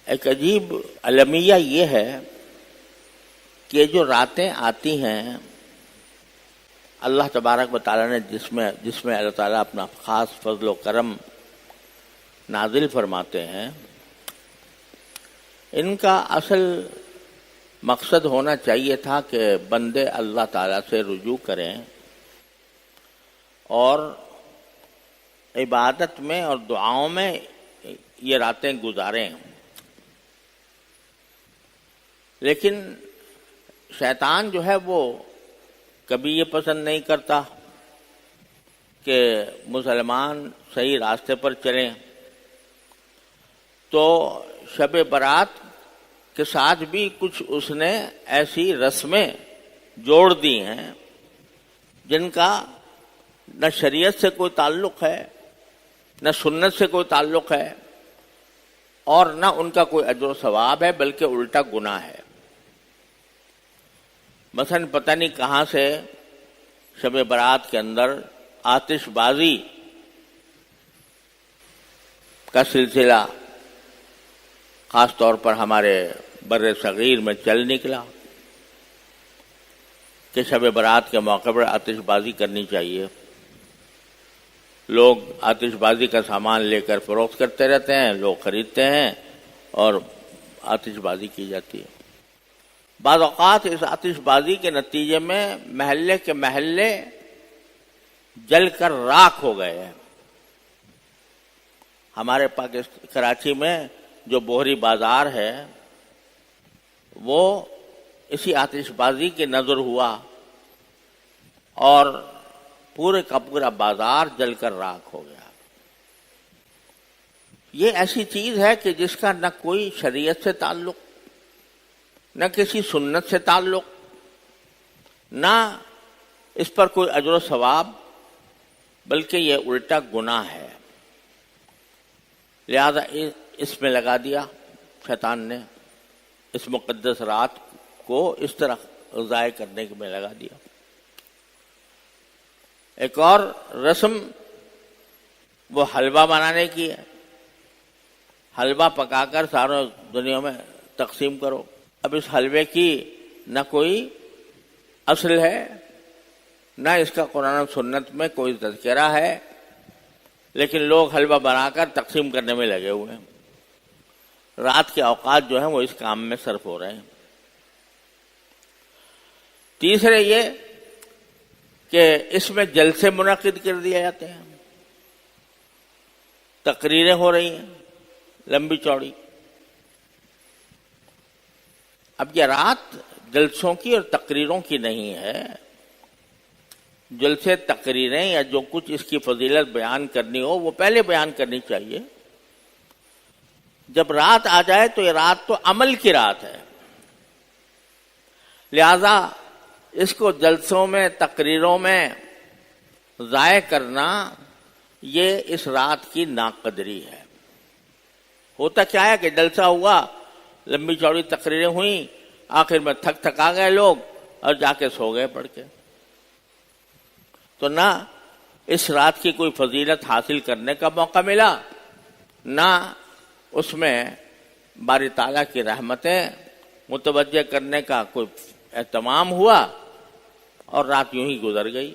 ایک عجیب المیہ یہ ہے کہ جو راتیں آتی ہیں اللہ تبارک و تعالیٰ نے جس میں اللہ تعالیٰ اپنا خاص فضل و کرم نازل فرماتے ہیں، ان کا اصل مقصد ہونا چاہیے تھا کہ بندے اللہ تعالیٰ سے رجوع کریں اور عبادت میں اور دعاؤں میں یہ راتیں گزاریں. لیکن شیطان جو ہے وہ کبھی یہ پسند نہیں کرتا کہ مسلمان صحیح راستے پر چلیں، تو شب برات کے ساتھ بھی کچھ اس نے ایسی رسمیں جوڑ دی ہیں جن کا نہ شریعت سے کوئی تعلق ہے، نہ سنت سے کوئی تعلق ہے، اور نہ ان کا کوئی اجر و ثواب ہے، بلکہ الٹا گناہ ہے. مثلا پتہ نہیں کہاں سے شب برات کے اندر آتش بازی کا سلسلہ خاص طور پر ہمارے بر صغیر میں چل نکلا کہ شب برات کے موقع پر آتش بازی کرنی چاہیے. لوگ آتش بازی کا سامان لے کر فروخت کرتے رہتے ہیں، لوگ خریدتے ہیں اور آتش بازی کی جاتی ہے. بعض اوقات اس آتش بازی کے نتیجے میں محلے کے محلے جل کر راکھ ہو گئے ہیں. ہمارے کراچی میں جو بوہری بازار ہے وہ اسی آتش بازی کے نظر ہوا اور پورے کا پورا بازار جل کر راکھ ہو گیا. یہ ایسی چیز ہے کہ جس کا نہ کوئی شریعت سے تعلق، نہ کسی سنت سے تعلق، نہ اس پر کوئی اجر و ثواب، بلکہ یہ الٹا گناہ ہے. لہذا اس میں لگا دیا شیطان نے، اس مقدس رات کو اس طرح ضائع کرنے میں لگا دیا. ایک اور رسم وہ حلوہ بنانے کی ہے. حلوہ پکا کر ساروں دنیا میں تقسیم کرو. اب اس حلوے کی نہ کوئی اصل ہے، نہ اس کا قرآن و سنت میں کوئی تذکرہ ہے، لیکن لوگ حلوہ بنا کر تقسیم کرنے میں لگے ہوئے ہیں. رات کے اوقات جو ہیں وہ اس کام میں صرف ہو رہے ہیں. تیسرے یہ کہ اس میں جلسے منعقد کر دیے جاتے ہیں، تقریریں ہو رہی ہیں لمبی چوڑی. اب یہ رات جلسوں کی اور تقریروں کی نہیں ہے. جلسے تقریریں یا جو کچھ اس کی فضیلت بیان کرنی ہو وہ پہلے بیان کرنی چاہیے. جب رات آ جائے تو یہ رات تو عمل کی رات ہے، لہذا اس کو جلسوں میں تقریروں میں ضائع کرنا یہ اس رات کی ناقدری ہے. ہوتا کیا ہے کہ جلسہ ہوا، لمبی چوڑی تقریریں ہوئیں، آخر میں تھکا گئے لوگ اور جا کے سو گئے پڑھ کے. تو نہ اس رات کی کوئی فضیلت حاصل کرنے کا موقع ملا، نہ اس میں باری تعالیٰ کی رحمتیں متوجہ کرنے کا کوئی اہتمام ہوا، اور رات یوں ہی گزر گئی.